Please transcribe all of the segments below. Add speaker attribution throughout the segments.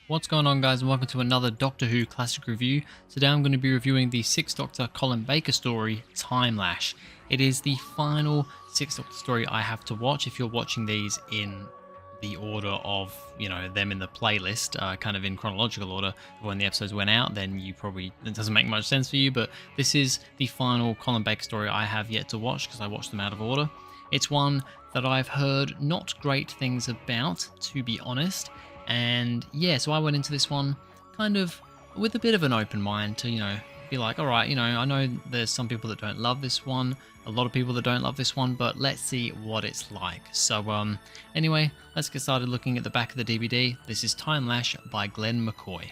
Speaker 1: What's going on, guys, and welcome to another Doctor Who classic review. Today I'm going to be reviewing the Sixth Doctor Colin Baker story, Timelash. It is the final Sixth Doctor story I have to watch. If you're watching these in the order of, them in the playlist, kind of in chronological order of when the episodes went out, then it doesn't make much sense for you, but this is the final Colin Baker story I have yet to watch because I watched them out of order. It's one that I've heard not great things about, to be honest. And yeah, so I went into this one kind of with a bit of an open mind to, be like, all right, I know there's some people that don't love this one, a lot of people that don't love this one, but let's see what it's like. So anyway, let's get started looking at the back of the DVD. This is Timelash by Glenn McCoy.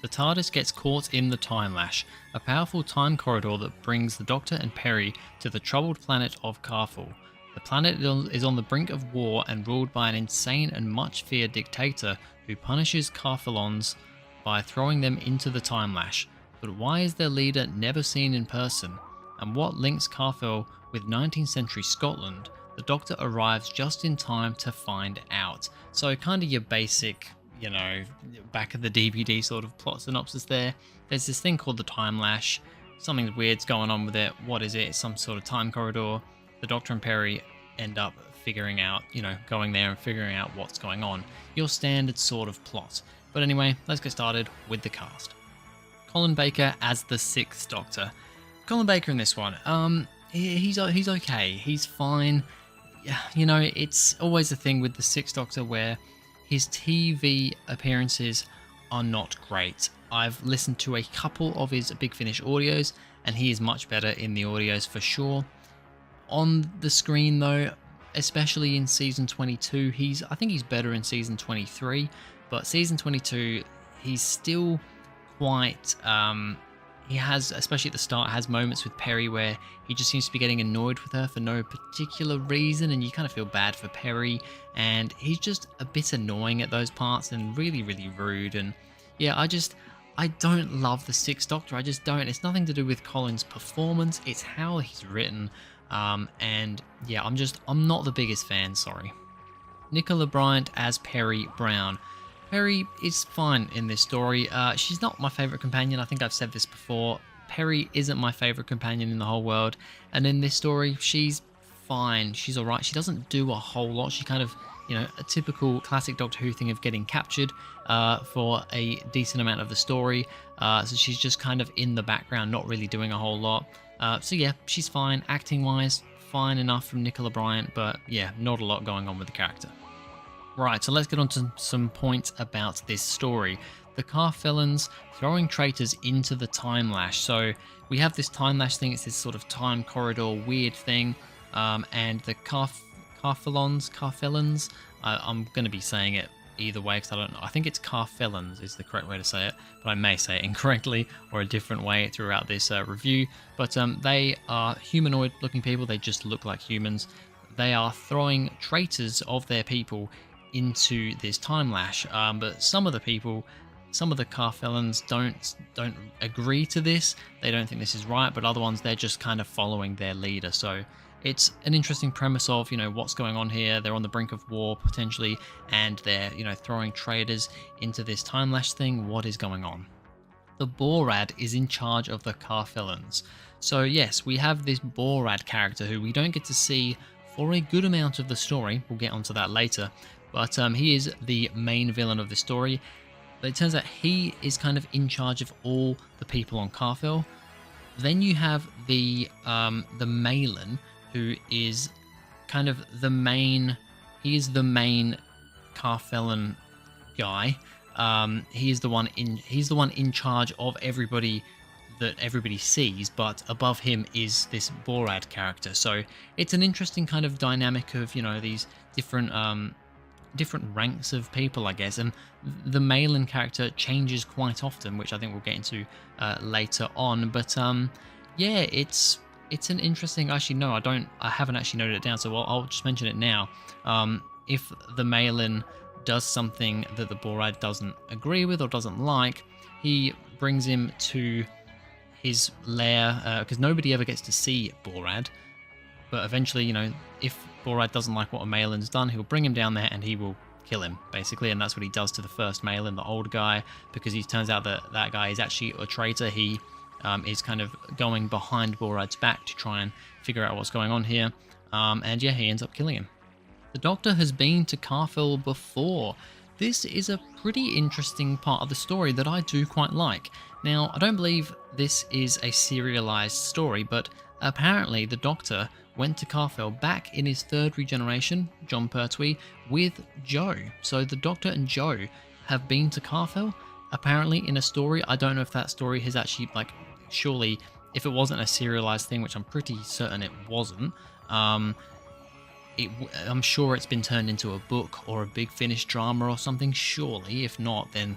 Speaker 1: The TARDIS gets caught in the Timelash, a powerful time corridor that brings the Doctor and Peri to the troubled planet of Carful. The planet is on the brink of war and ruled by an insane and much-feared dictator who punishes Carfilons by throwing them into the Timelash. But why is their leader never seen in person? And what links Carfil with 19th century Scotland? The Doctor arrives just in time to find out. So kind of your basic, back of the DVD sort of plot synopsis there. There's this thing called the Timelash. Something weird's going on with it. What is it? It's some sort of time corridor. The Doctor and Peri end up figuring out, going there and figuring out what's going on. Your standard sort of plot. But anyway, let's get started with the cast. Colin Baker as the Sixth Doctor. Colin Baker in this one, he's okay. He's fine. It's always a thing with the Sixth Doctor where his TV appearances are not great. I've listened to a couple of his Big Finish audios, and he is much better in the audios for sure. On the screen though, especially in season 22, I think he's better in season 23, but season 22 he's still quite he has, especially at the start, has moments with Peri where he just seems to be getting annoyed with her for no particular reason, and you kind of feel bad for Peri, and he's just a bit annoying at those parts and really rude. And yeah, I don't love the Sixth Doctor. I just don't. It's nothing to do with Colin's performance, it's how he's written. And yeah, I'm not the biggest fan, sorry. Nicola Bryant as Peri Brown. Peri is fine in this story. She's not my favourite companion. I think I've said this before. Peri isn't my favourite companion in the whole world. And in this story, she's fine. She's alright. She doesn't do a whole lot. She kind of, a typical classic Doctor Who thing of getting captured for a decent amount of the story. So she's just kind of in the background, not really doing a whole lot. So yeah, she's fine. Acting-wise, fine enough from Nicola Bryant, but yeah, not a lot going on with the character. Right, so let's get on to some points about this story. The Carfilons throwing traitors into the Timelash. So we have this Timelash thing, it's this sort of time corridor weird thing, and the Carfilons, I'm going to be saying it either way because I don't know. I think it's Carfilons is the correct way to say it, but I may say it incorrectly or a different way throughout this review. But they are humanoid looking people, they just look like humans. They are throwing traitors of their people into this Timelash, but some of the Carfilons don't agree to this. They don't think this is right, but other ones, they're just kind of following their leader. So it's an interesting premise of, what's going on here. They're on the brink of war potentially, and they're, throwing traitors into this Timelash thing. What is going on? The Borad is in charge of the Carfilons. So yes, we have this Borad character who we don't get to see for a good amount of the story. We'll get onto that later. But he is the main villain of the story. But it turns out he is kind of in charge of all the people on Carfil. Then you have the Malin, who is kind of the main. He is the main Carfilon guy. He's the one in charge of everybody that everybody sees, but above him is this Borad character. So it's an interesting kind of dynamic of these different ranks of people, I guess, and the Malin character changes quite often, which I think we'll get into later on. But yeah, it's an interesting. Actually, no, I haven't actually noted it down, so I'll just mention it now. If the Malin does something that the Borad doesn't agree with or doesn't like, he brings him to his lair, because nobody ever gets to see Borad. But eventually, if Borad doesn't like what a Malin's done, he'll bring him down there and he will kill him, basically. And that's what he does to the first Malin, the old guy, because he turns out that that guy is actually a traitor. He is kind of going behind Borad's back to try and figure out what's going on here. And yeah, he ends up killing him. The Doctor has been to Carfell before. This is a pretty interesting part of the story that I do quite like. Now, I don't believe this is a serialized story, but apparently the Doctor went to Carfell back in his third regeneration, Jon Pertwee, with Jo. So the Doctor and Jo have been to Carfell, apparently in a story. I don't know if that story has actually, like, surely, if it wasn't a serialized thing, which I'm pretty certain it wasn't, I'm sure it's been turned into a book or a big Finnish drama or something, surely. If not, then,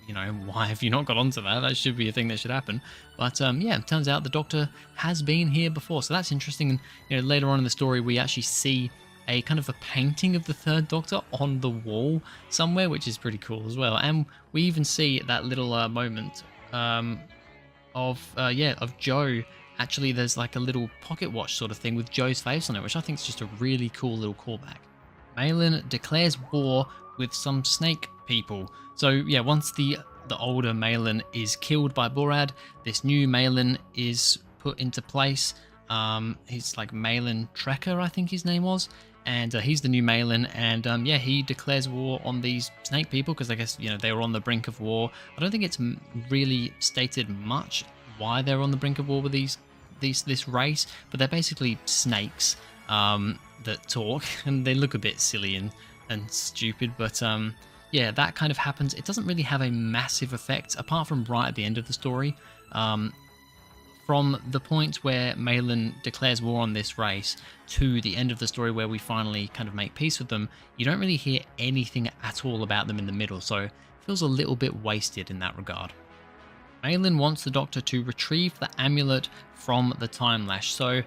Speaker 1: you know, why have you not got onto that? That should be a thing that should happen. But yeah, it turns out the Doctor has been here before, so that's interesting. And, you know, later on in the story, we actually see a kind of a painting of the third Doctor on the wall somewhere, which is pretty cool as well. And we even see that little moment of Jo. Actually, there's like a little pocket watch sort of thing with Jo's face on it, which I think is just a really cool little callback. Malin declares war with some snake people. So yeah, once the older Malin is killed by Borad, this new Malin is put into place. He's like Malin Trekker, I think his name was. And he's the new Malin, and yeah, he declares war on these snake people because I guess, you know, they were on the brink of war. I don't think it's really stated much why they're on the brink of war with this race, but they're basically snakes that talk, and they look a bit silly and stupid. But yeah, that kind of happens. It doesn't really have a massive effect, apart from right at the end of the story. From the point where Malin declares war on this race to the end of the story where we finally kind of make peace with them, you don't really hear anything at all about them in the middle, so it feels a little bit wasted in that regard. Malin wants the Doctor to retrieve the amulet from the Timelash. So,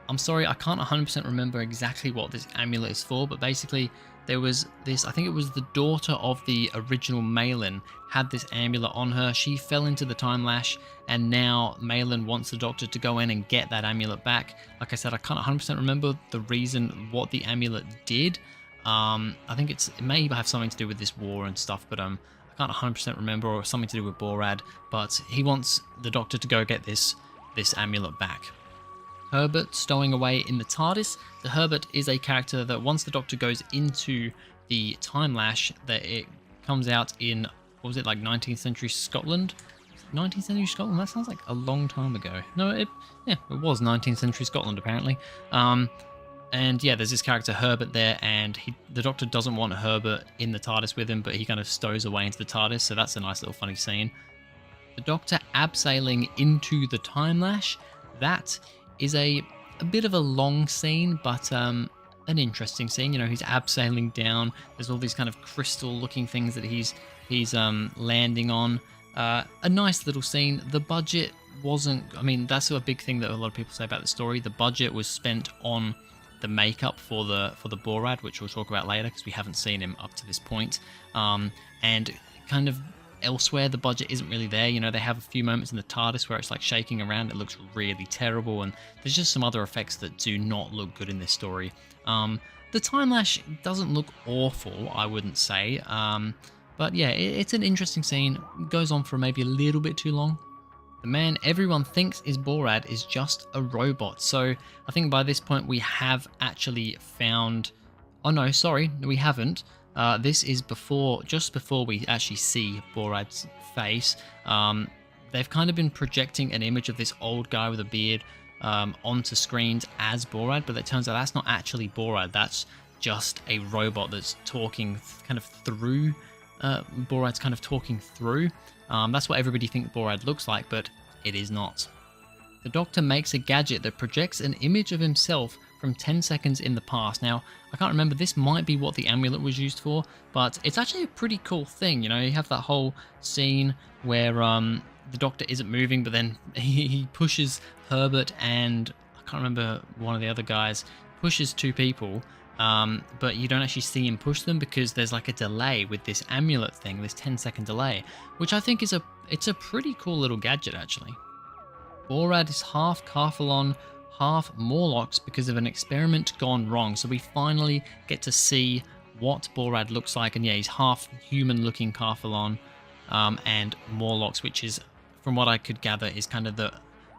Speaker 1: I'm sorry, I can't 100% remember exactly what this amulet is for, but basically there was this, I think it was the daughter of the original Malin had this amulet on her. She fell into the Timelash, and now Malin wants the Doctor to go in and get that amulet back. Like I said, I can't 100% remember the reason what the amulet did. I think it may have something to do with this war and stuff, but I can't 100% remember, or something to do with Borad, but he wants the Doctor to go get this amulet back. Herbert stowing away in the TARDIS. So Herbert is a character that once the Doctor goes into the Timelash, that it comes out in, what was it, like 19th century Scotland? 19th century Scotland? That sounds like a long time ago. No, it was 19th century Scotland apparently. And yeah, there's this character Herbert there, and the Doctor doesn't want Herbert in the TARDIS with him, but he kind of stows away into the TARDIS, so that's a nice little funny scene. The Doctor abseiling into the Timelash, that is a bit of a long scene, but an interesting scene. You know, he's abseiling down, there's all these kind of crystal looking things that he's landing on. A nice little scene. The budget wasn't, I mean, that's a big thing that a lot of people say about the story. The budget was spent on the makeup for the Borad, which we'll talk about later because we haven't seen him up to this point. And kind of elsewhere, the budget isn't really there. You know, they have a few moments in the TARDIS where it's like shaking around. It looks really terrible, and there's just some other effects that do not look good in this story. The Timelash doesn't look awful, I wouldn't say. But yeah, it's an interesting scene. It goes on for maybe a little bit too long. The man everyone thinks is Borad is just a robot. So I think by this point we have actually found... Oh no, sorry, we haven't. This is just before we actually see Borad's face. They've kind of been projecting an image of this old guy with a beard onto screens as Borad, but it turns out that's not actually Borad. That's just a robot that's talking kind of through... Borad's kind of talking through. That's what everybody thinks Borad looks like, but it is not. The Doctor makes a gadget that projects an image of himself from 10 seconds in the past. Now, I can't remember, this might be what the amulet was used for, but it's actually a pretty cool thing. You know, you have that whole scene where the Doctor isn't moving, but then he pushes Herbert and, I can't remember, one of the other guys, pushes two people, but you don't actually see him push them because there's like a delay with this amulet thing, this 10-second delay, which I think is it's a pretty cool little gadget actually. Borad is half Carfellon, half Morlocks because of an experiment gone wrong. So we finally get to see what Borad looks like. And yeah, he's half human looking Carthalon, and Morlocks, which is, from what I could gather, is kind of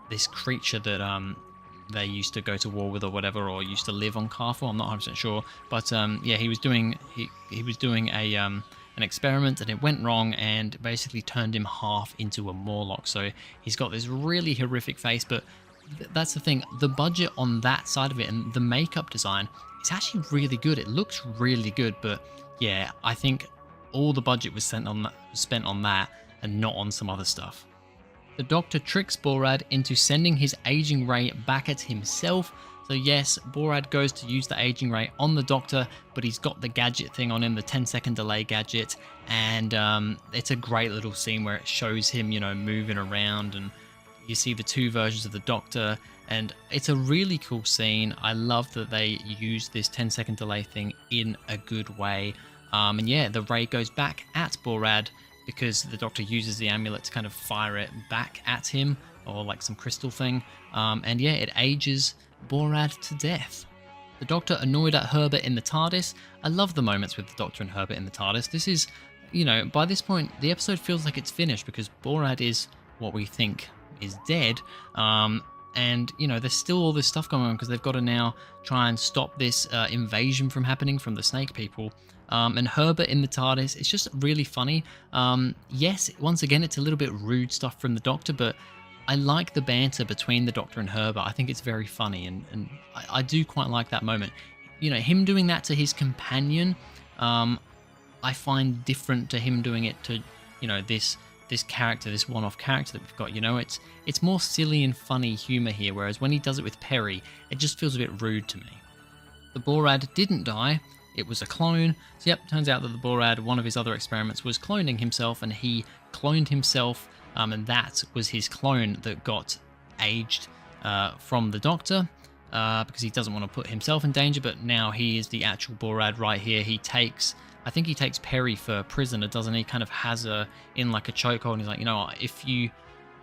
Speaker 1: this creature that they used to go to war with or whatever, or used to live on Carthal. I'm not 100% sure, but yeah, he was doing a an experiment, and it went wrong and basically turned him half into a Morlock. So he's got this really horrific face, but that's the thing, the budget on that side of it and the makeup design is actually really good. It looks really good, but yeah, I think all the budget was spent on that and not on some other stuff. The Doctor tricks Borad into sending his aging ray back at himself. So yes, Borad goes to use the aging ray on the Doctor, but he's got the gadget thing on him, the 10-second delay gadget, and it's a great little scene where it shows him, you know, moving around, and you see the two versions of the Doctor, and it's a really cool scene. I love that they use this 10-second delay thing in a good way. And yeah, the ray goes back at Borad because the Doctor uses the amulet to kind of fire it back at him, or like some crystal thing. And yeah, it ages Borad to death. The Doctor annoyed at Herbert in the TARDIS. I love the moments with the Doctor and Herbert in the TARDIS. This is, you know, by this point, the episode feels like it's finished because Borad is what we think is dead. And, you know, there's still all this stuff going on because they've got to now try and stop this invasion from happening from the snake people. And Herbert in the TARDIS, it's just really funny. Yes, once again, it's a little bit rude stuff from the Doctor, but I like the banter between the Doctor and Herbert. I think it's very funny, and I do quite like that moment. You know, him doing that to his companion, I find different to him doing it to, you know, this character, this one-off character that we've got. You know, it's more silly and funny humor here, whereas when he does it with Perry, it just feels a bit rude to me. The Borad didn't die. It was a clone. So yep, turns out that the Borad, one of his other experiments, was cloning himself, and he cloned himself, and that was his clone that got aged from the Doctor, because he doesn't want to put himself in danger, but now he is the actual Borad right here. I think he takes Perry for prisoner, doesn't he? Kind of has her in like a chokehold, and he's like, you know, if you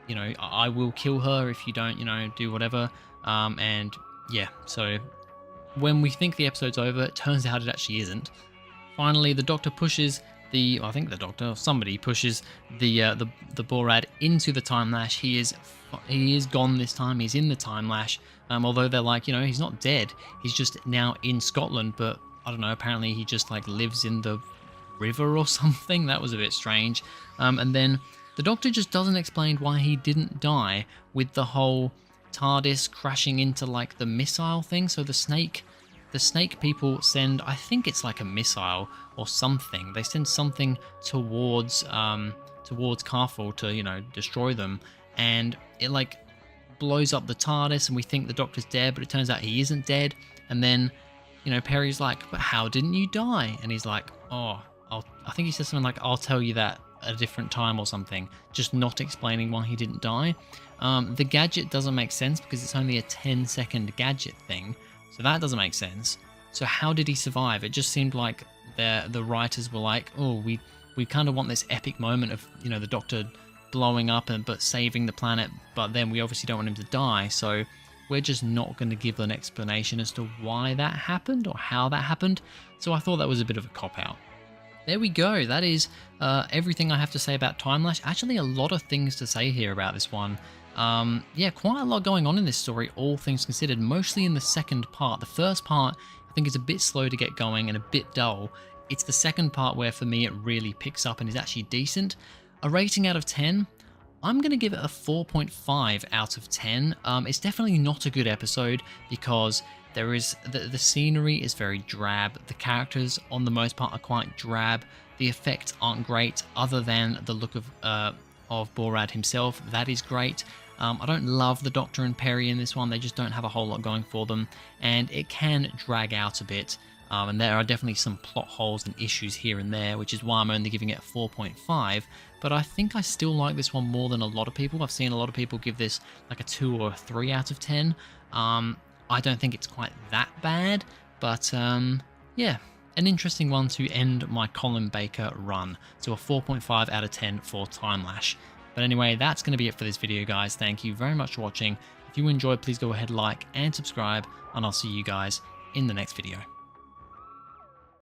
Speaker 1: know, I will kill her if you don't, you know, do whatever. And yeah, so when we think the episode's over, it turns out it actually isn't. Finally, the Doctor pushes I think the Doctor, or somebody pushes the Borad into the Timelash. He is gone this time. He's in the Timelash. Although they're like, you know, he's not dead. He's just now in Scotland, but I don't know, apparently he just like lives in the river or something. That was a bit strange. And then the Doctor just doesn't explain why he didn't die with the whole TARDIS crashing into like the missile thing. So the snake people send, I think it's like a missile or something. They send something towards Carthal to, you know, destroy them, and it like blows up the TARDIS, and we think the Doctor's dead, but it turns out he isn't dead. And then, you know, Perry's like, but how didn't you die? And he's like, oh, I think he says something like, I'll tell you that at a different time or something, just not explaining why he didn't die. The gadget doesn't make sense because it's only a 10-second gadget thing, so that doesn't make sense. So how did he survive? It just seemed like the writers were like, oh, we kind of want this epic moment of, you know, the Doctor blowing up but saving the planet, but then we obviously don't want him to die, so we're just not going to give an explanation as to why that happened or how that happened. So I thought that was a bit of a cop-out. There we go. That is everything I have to say about Timelash. Actually, a lot of things to say here about this one. Yeah, quite a lot going on in this story, all things considered, mostly in the second part. The first part, I think, is a bit slow to get going and a bit dull. It's the second part where, for me, it really picks up and is actually decent. A rating out of 10, I'm going to give it a 4.5 out of 10. It's definitely not a good episode because there is the scenery is very drab. The characters, on the most part, are quite drab. The effects aren't great, other than the look of Borad himself. That is great. I don't love the Doctor and Perry in this one. They just don't have a whole lot going for them, and it can drag out a bit. And there are definitely some plot holes and issues here and there, which is why I'm only giving it a 4.5. But I think I still like this one more than a lot of people. I've seen a lot of people give this like a 2 or a 3 out of 10. I don't think it's quite that bad, but yeah, an interesting one to end my Colin Baker run. So a 4.5 out of 10 for Timelash. But anyway, that's going to be it for this video, guys. Thank you very much for watching. If you enjoyed, please go ahead, like and subscribe, and I'll see you guys in the next video.